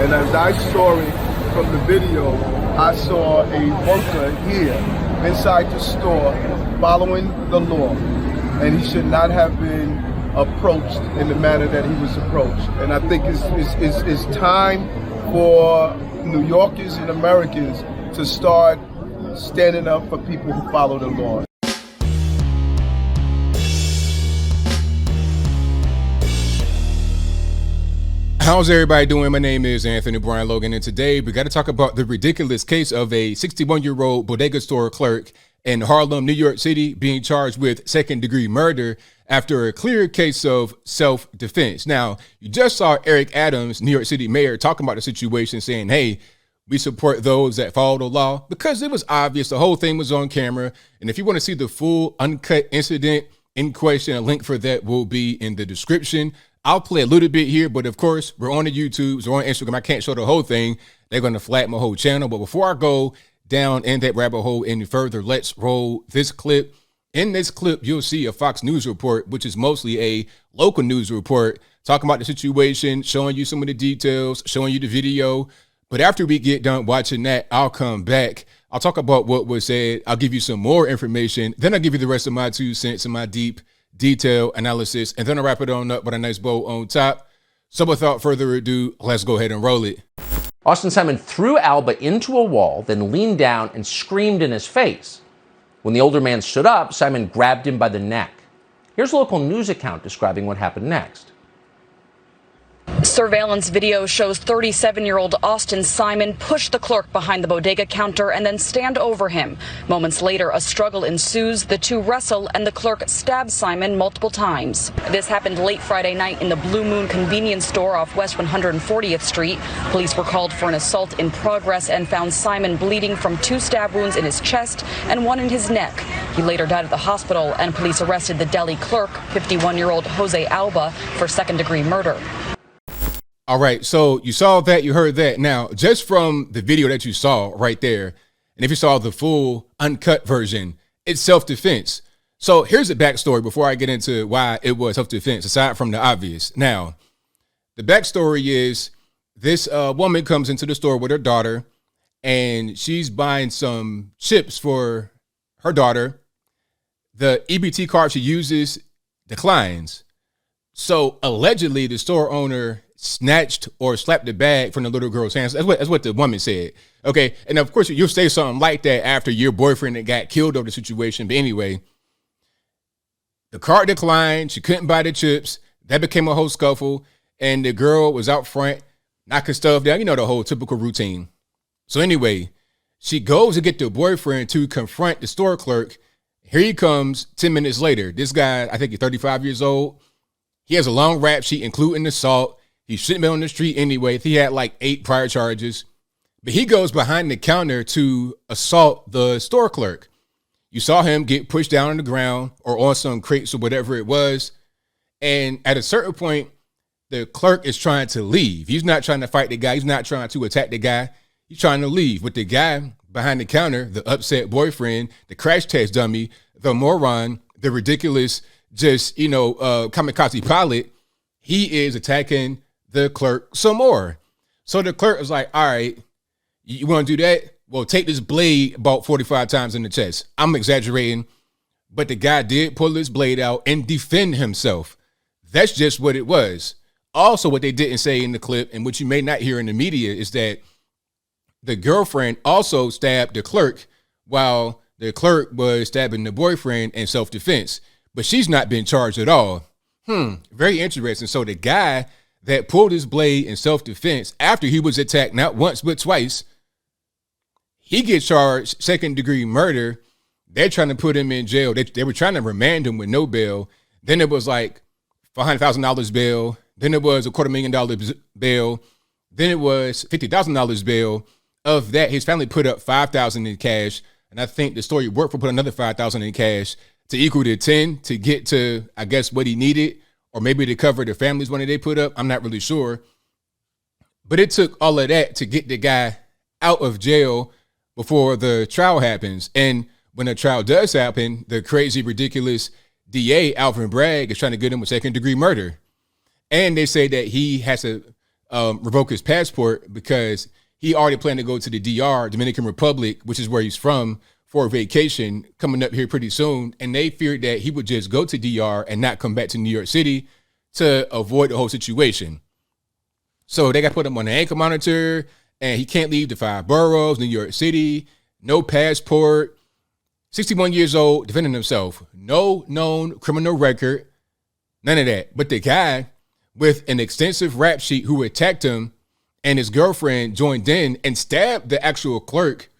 And as I saw it from the video, I saw a worker here inside the store following the law. And he should not have been approached in the manner that he was approached. And I think it's time for New Yorkers and Americans to start standing up for people who follow the law. How's everybody doing? My name is Anthony Brian Logan, and today we got to talk about the ridiculous case of a 61-year-old bodega store clerk in Harlem, New York City, being charged with second-degree murder after a clear case of self-defense. Now, you just saw Eric Adams, New York City mayor, talking about the situation, saying, hey, we support those that follow the law, because it was obvious the whole thing was on camera. And if you want to see the full uncut incident in question, a link for that will be in the description. I'll play a little bit here, but of course, we're on the YouTubes, we're on Instagram. I can't show the whole thing. They're going to flag my whole channel. But before I go down in that rabbit hole any further, let's roll this clip. In this clip, you'll see a Fox News report, which is mostly a local news report, talking about the situation, showing you some of the details, showing you the video. But after we get done watching that, I'll come back. I'll talk about what was said. I'll give you some more information. Then I'll give you the rest of my 2 cents and my deep detail analysis, and then I'll wrap it on up with a nice bow on top. So without further ado, let's go ahead and roll it. Austin Simon threw Alba into a wall, then leaned down and screamed in his face. When the older man stood up, Simon grabbed him by the neck. Here's a local news account describing what happened next. Surveillance video shows 37-year-old Austin Simon push the clerk behind the bodega counter and then stand over him. Moments later, a struggle ensues. The two wrestle and the clerk stabs Simon multiple times. This happened late Friday night in the Blue Moon convenience store off West 140th Street. Police were called for an assault in progress and found Simon bleeding from 2 stab wounds in his chest and 1 in his neck. He later died at the hospital, and police arrested the deli clerk, 51-year-old Jose Alba, for second-degree murder. All right, so you saw that, you heard that. Now, just from the video that you saw right there, and if you saw the full uncut version, it's self-defense. So here's the backstory before I get into why it was self-defense, aside from the obvious. Now, the backstory is this woman comes into the store with her daughter, and she's buying some chips for her daughter. The EBT card she uses declines. So allegedly, the store owner snatched or slapped the bag from the little girl's hands. That's what the woman said. Okay. And of course, you'll say something like that after your boyfriend that got killed over the situation. But anyway, the card declined. She couldn't buy the chips. That became a whole scuffle. And the girl was out front, knocking stuff down. You know, the whole typical routine. So anyway, she goes to get the boyfriend to confront the store clerk. Here he comes 10 minutes later. This guy, I think he's 35 years old. He has a long rap sheet, including assault. He shouldn't be on the street anyway. He had like 8 prior charges. But he goes behind the counter to assault the store clerk. You saw him get pushed down on the ground or on some crates or whatever it was. And at a certain point, the clerk is trying to leave. He's not trying to fight the guy. He's not trying to attack the guy. He's trying to leave. But the guy behind the counter, the upset boyfriend, the crash test dummy, the moron, the ridiculous, kamikaze pilot, he is attacking the clerk some more. So the clerk was like, all right, you want to do that? Well, take this blade about 45 times in the chest. I'm exaggerating, but the guy did pull his blade out and defend himself. That's just what it was. Also, what they didn't say in the clip, and what you may not hear in the media, is that the girlfriend also stabbed the clerk while the clerk was stabbing the boyfriend in self-defense. But she's not been charged at all. Very interesting. So the guy that pulled his blade in self-defense after he was attacked not once but twice, he gets charged second-degree murder. They're trying to put him in jail. They were trying to remand him with no bail. Then it was like $500,000 bail. Then it was $250,000 bail. Then it was $50,000 bail. Of that, his family put up $5,000 in cash, and I think the store he worked for put another $5,000 in cash to equal to 10 to get to, I guess, what he needed. Or maybe to cover the family's money they put up. I'm not really sure. But it took all of that to get the guy out of jail before the trial happens. And when the trial does happen, the crazy, ridiculous DA, Alvin Bragg, is trying to get him with second-degree murder. And they say that he has to revoke his passport because he already planned to go to the DR, Dominican Republic, which is where he's from, for a vacation coming up here pretty soon. And they feared that he would just go to DR and not come back to New York City to avoid the whole situation. So they got to put him on an ankle monitor, and he can't leave the 5 boroughs, New York City, no passport, 61 years old, defending himself, no known criminal record, none of that. But the guy with an extensive rap sheet who attacked him and his girlfriend joined in and stabbed the actual clerk.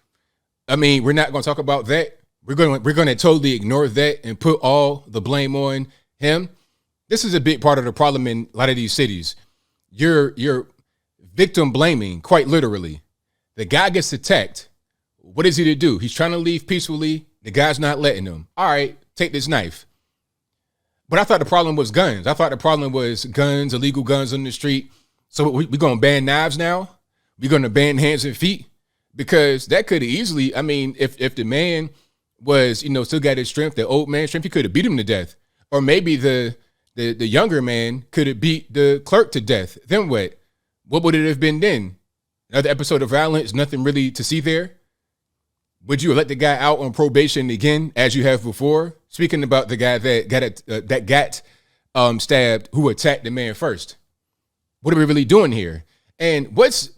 I mean, we're not going to talk about that. We're going to totally ignore that and put all the blame on him. This is a big part of the problem in a lot of these cities. You're victim blaming, quite literally. The guy gets attacked. What is he to do? He's trying to leave peacefully. The guy's not letting him. All right, take this knife. But I thought the problem was guns. I thought the problem was guns, illegal guns on the street. So we're going to ban knives now? We're going to ban hands and feet? Because that could have easily, I mean, if the man was, still got his strength, the old man strength, he could have beat him to death. Or maybe the younger man could have beat the clerk to death. Then what? What would it have been then? Another episode of violence, nothing really to see there? Would you let the guy out on probation again, as you have before? Speaking about the guy that got stabbed, who attacked the man first. What are we really doing here? And what's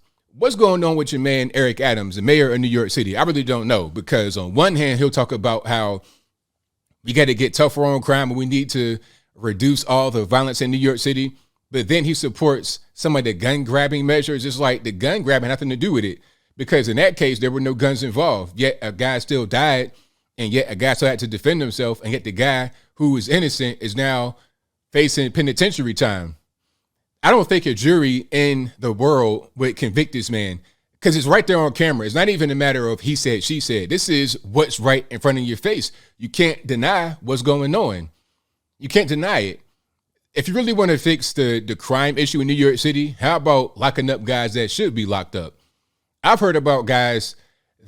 going on with your man, Eric Adams, the mayor of New York City? I really don't know, because on one hand, he'll talk about how we got to get tougher on crime and we need to reduce all the violence in New York City. But then he supports some of the gun grabbing measures. It's like the gun grabbing had nothing to do with it, because in that case, there were no guns involved. Yet a guy still died, and yet a guy still had to defend himself. And yet the guy who is innocent is now facing penitentiary time. I don't think a jury in the world would convict this man, because it's right there on camera. It's not even a matter of he said, she said. This is what's right in front of your face. You can't deny what's going on. You can't deny it. If you really want to fix the crime issue in New York City, how about locking up guys that should be locked up? I've heard about guys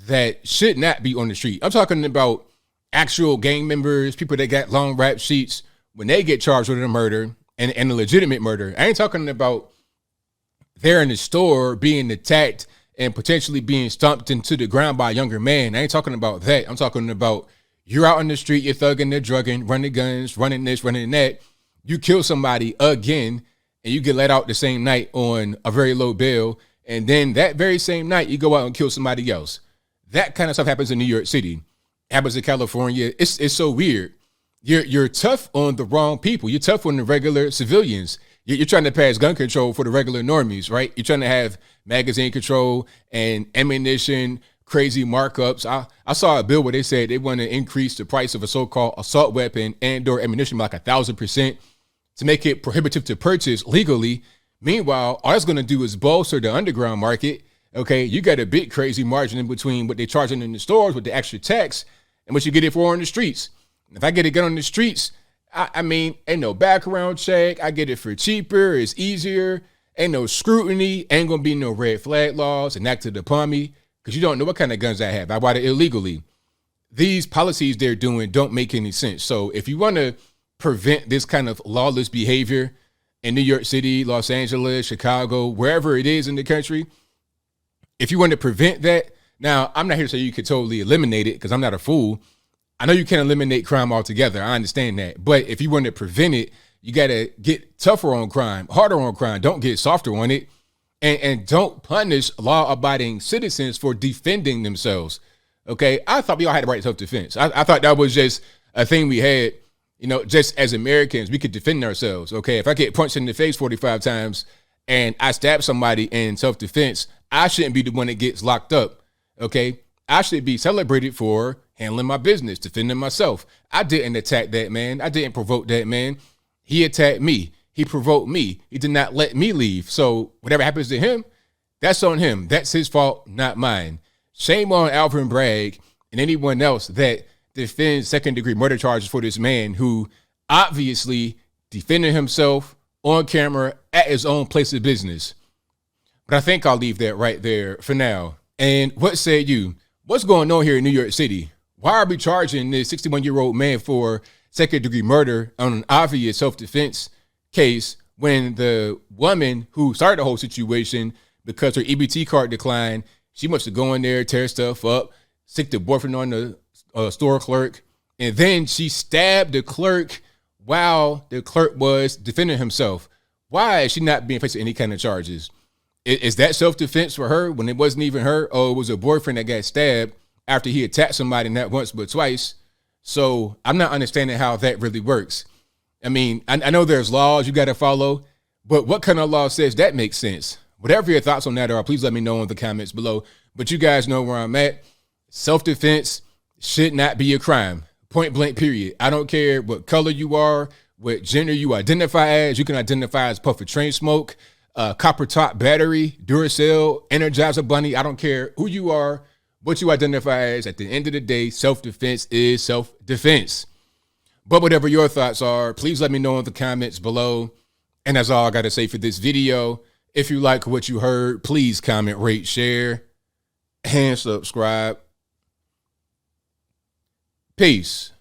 that should not be on the street. I'm talking about actual gang members, people that got long rap sheets, when they get charged with a murder and a legitimate murder. I ain't talking about they're in the store being attacked and potentially being stomped into the ground by a younger man. I ain't talking about that. I'm talking about you're out on the street, you're thugging, they're drugging, running guns, running this, running that. You kill somebody again, and you get let out the same night on a very low bail. And then that very same night, you go out and kill somebody else. That kind of stuff happens in New York City. Happens in California. It's so weird. You're tough on the wrong people. You're tough on the regular civilians. You're trying to pass gun control for the regular normies, right? You're trying to have magazine control and ammunition, crazy markups. I saw a bill where they said they want to increase the price of a so-called assault weapon and/or ammunition by like 1,000% to make it prohibitive to purchase legally. Meanwhile, all that's going to do is bolster the underground market. Okay, you got a big crazy margin in between what they're charging in the stores with the extra tax and what you get it for on the streets. If I get a gun on the streets, I mean, ain't no background check. I get it for cheaper. It's easier. Ain't no scrutiny. Ain't going to be no red flag laws enacted upon me, because you don't know what kind of guns I have. I bought it illegally. These policies they're doing don't make any sense. So if you want to prevent this kind of lawless behavior in New York City, Los Angeles, Chicago, wherever it is in the country, if you want to prevent that, now I'm not here to say you could totally eliminate it, because I'm not a fool. I know you can't eliminate crime altogether. I understand that. But if you want to prevent it, you got to get tougher on crime, harder on crime. Don't get softer on it. And don't punish law-abiding citizens for defending themselves. Okay? I thought we all had the right to self-defense. I thought that was just a thing we had, just as Americans, we could defend ourselves. Okay? If I get punched in the face 45 times and I stab somebody in self-defense, I shouldn't be the one that gets locked up. Okay? I should be celebrated for handling my business, defending myself. I didn't attack that man. I didn't provoke that man. He attacked me. He provoked me. He did not let me leave. So whatever happens to him, that's on him. That's his fault, not mine. Shame on Alvin Bragg and anyone else that defends second-degree murder charges for this man who obviously defended himself on camera at his own place of business. But I think I'll leave that right there for now. And what say you? What's going on here in New York City? Why are we charging this 61-year-old man for second-degree murder on an obvious self-defense case when the woman who started the whole situation, because her EBT card declined, she must have go in there, tear stuff up, sick the boyfriend on the store clerk, and then she stabbed the clerk while the clerk was defending himself. Why is she not being faced with any kind of charges? Is that self-defense for her when it wasn't even her? Oh, it was her boyfriend that got stabbed after he attacked somebody, not once but twice. So I'm not understanding how that really works. I mean, I know there's laws you got to follow, but what kind of law says that makes sense? Whatever your thoughts on that are, please let me know in the comments below. But you guys know where I'm at. Self-defense should not be a crime. Point blank, period. I don't care what color you are, what gender you identify as. You can identify as puff of train smoke, copper top battery, Duracell, Energizer bunny. I don't care who you are, what you identify as. At the end of the day, self-defense is self-defense. But whatever your thoughts are, please let me know in the comments below. And that's all I got to say for this video. If you like what you heard, please comment, rate, share, and subscribe. Peace.